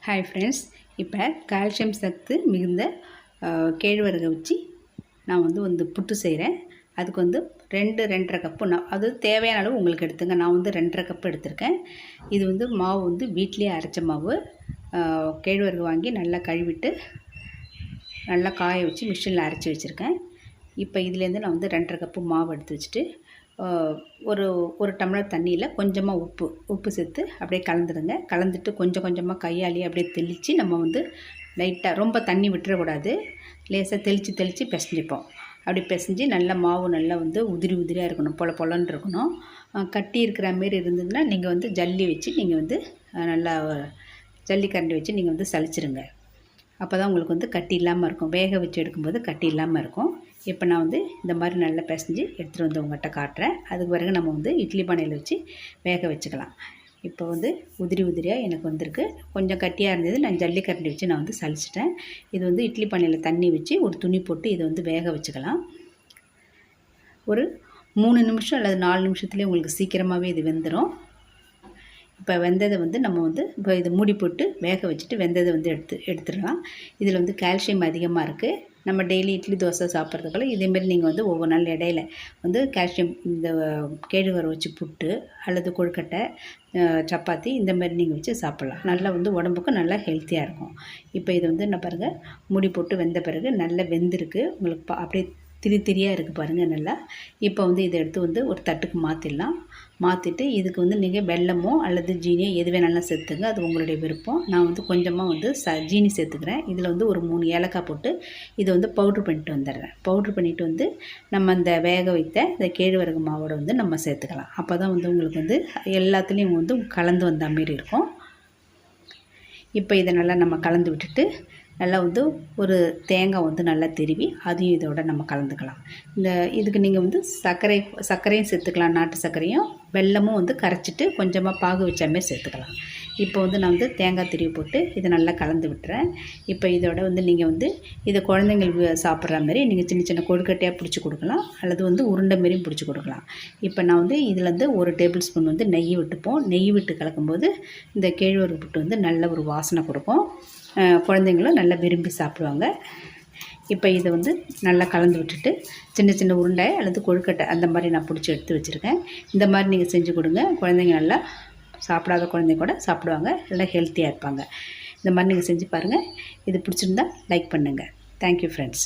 Hi friends, இப்போ calcium சத்து மிகுந்த கேழ்வரகை வச்சு நான் வந்து புட்டு செய்கிறேன். அதுக்கு வந்து 2-2.5 கப்பு அது தேவையான அளவு உங்களுக்கு எடுத்துங்க. நான் வந்து 2.5 கப்பு எடுத்திருக்கேன். இது வந்து மாவு வந்து வீட்டிலேயே அரைச்ச மாவு. கேழ்வரகு வாங்கி நல்லா கழுவிட்டு நல்லா காய வச்சு மிஷினில் அரைச்சி வச்சுருக்கேன். இப்போ இதுலேருந்து நான் வந்து 2.5 கப்பு மாவு எடுத்து வச்சுட்டு ஒரு டம்ளர் தண்ணியில் கொஞ்சமாக உப்பு சேர்த்து அப்படியே கலந்துடுங்க. கலந்துட்டு கொஞ்சம் கொஞ்சமாக கையாலேயே அப்படியே தெளித்து நம்ம வந்து லைட்டாக ரொம்ப தண்ணி விட்டுறக்கூடாது. லேசாக தெளித்து பிசைஞ்சிப்போம். அப்படி பிசைஞ்சு நல்லா மாவு நல்லா வந்து உதிரியாக இருக்கணும், பொலன்னு இருக்கணும். கட்டி இருக்கிற மாரி இருந்ததுன்னா நீங்கள் வந்து ஜல்லி வச்சு நீங்கள் வந்து நல்லா ஜல்லிக்கரண்டி வச்சு நீங்கள் வந்து சலிச்சிருங்க. அப்போ தான் உங்களுக்கு வந்து கட்டி இல்லாமல் இருக்கும். வேக வச்சு எடுக்கும்போது கட்டி இல்லாமல் இருக்கும். இப்போ நான் வந்து இந்த மாதிரி நல்லா பிசைஞ்சு எடுத்துகிட்டு வந்து உங்கள்கிட்ட காட்டுறேன். அதுக்கு பிறகு நம்ம வந்து இட்லி பானையில் வச்சு வேக வச்சுக்கலாம். இப்போ வந்து உதிரியாக எனக்கு வந்திருக்கு. கொஞ்சம் கட்டியாக இருந்தது, நான் ஜல்லிக்கரண்டி வச்சு நான் வந்து சலிச்சிட்டேன். இது வந்து இட்லி பானையில் தண்ணி வச்சு ஒரு துணி போட்டு இதை வந்து வேக வச்சுக்கலாம். ஒரு 3 நிமிஷம் அல்லது 4 நிமிஷத்துலேயே உங்களுக்கு சீக்கிரமாகவே இது வெந்துடும். இப்போ வெந்ததை வந்து நம்ம வந்து இப்போ இது மூடி போட்டு வேக வச்சுட்டு வெந்ததை வந்து எடுத்துடலாம். இதில் வந்து கால்சியம் அதிகமாக இருக்குது. நம்ம டெய்லி இட்லி தோசை சாப்பிட்றதுக்குள்ள இதேமாரி நீங்கள் வந்து ஒவ்வொரு நாள் இடையில வந்து கால்சியம் இந்த கேழ்வரகு வச்சு புட்டு அல்லது கொழுக்கட்டை, சப்பாத்தி இந்தமாரி நீங்கள் வச்சு சாப்பிட்லாம். நல்லா வந்து உடம்புக்கு நல்லா ஹெல்த்தியாக இருக்கும். இப்போ இது வந்து என்ன பாருங்கள், மூடி போட்டு வெந்த பிறகு நல்லா வெந்திருக்கு. உங்களுக்கு அப்படியே திரியாக இருக்குது பாருங்கள் நல்லா. இப்போ வந்து இதை எடுத்து வந்து ஒரு தட்டுக்கு மாற்றிட்டு இதுக்கு வந்து நீங்கள் வெல்லமோ அல்லது ஜீனியோ எது வேணாலும் சேர்த்துங்க. அது உங்களுடைய விருப்பம். நான் வந்து கொஞ்சமாக வந்து ஜீனி சேர்த்துக்கிறேன். இதில் வந்து ஒரு 3 ஏலக்காய் போட்டு இதை வந்து பவுட்ரு பண்ணிட்டு வந்துடுறேன். பவுட்ரு பண்ணிவிட்டு வந்து நம்ம அந்த வேக வைத்த இந்த கேழ்வரகு மாவோட வந்து நம்ம சேர்த்துக்கலாம். அப்போ தான் வந்து உங்களுக்கு வந்து எல்லாத்துலேயும் வந்து கலந்து வந்த மாரி இருக்கும். இப்போ இதை நல்லா நம்ம கலந்து விட்டுட்டு நல்லா வந்து ஒரு தேங்காய் வந்து நல்லா திருவி அதையும் இதோட நம்ம கலந்துக்கலாம். இதுக்கு நீங்கள் வந்து சர்க்கரையும் சேர்த்துக்கலாம், நாட்டு சர்க்கரையும் வெல்லமும் வந்து கரைச்சிட்டு கொஞ்சமாக பாகு வச்சாமே சேர்த்துக்கலாம். இப்போ வந்து நான் வந்து தேங்காய் திருவி போட்டு இதை நல்லா கலந்து விட்டுறேன். இப்போ இதோட வந்து நீங்கள் வந்து இதை குழந்தைங்களுக்கு சாப்பிட்ற மாதிரி நீங்கள் சின்ன கொழுக்கட்டையாக பிடிச்சி கொடுக்கலாம், அல்லது வந்து உருண்டை மாரியும் பிடிச்சி கொடுக்கலாம். இப்போ நான் வந்து இதில் வந்து 1 டேபிள் ஸ்பூன் வந்து நெய் விட்டுப்போம். நெய் விட்டு கலக்கும்போது இந்த கேழ்வரகு புட்டு வந்து நல்ல ஒரு வாசனை கொடுக்கும். குழந்தைங்களும் நல்லா விரும்பி சாப்பிடுவாங்க. இப்போ இதை வந்து நல்லா கலந்து விட்டுட்டு சின்ன உருண்டை அல்லது கொழுக்கட்டை அந்த மாதிரி நான் பிடிச்சி எடுத்து வச்சுருக்கேன். இந்த மாதிரி நீங்கள் செஞ்சு கொடுங்க. குழந்தைங்க நல்லா சாப்பிடாத குழந்தைங்க கூட சாப்பிடுவாங்க, நல்லா ஹெல்த்தியாக இருப்பாங்க. இந்த மாதிரி நீங்கள் செஞ்சு பாருங்கள். இது பிடிச்சிருந்தா லைக் பண்ணுங்கள். Thank you friends.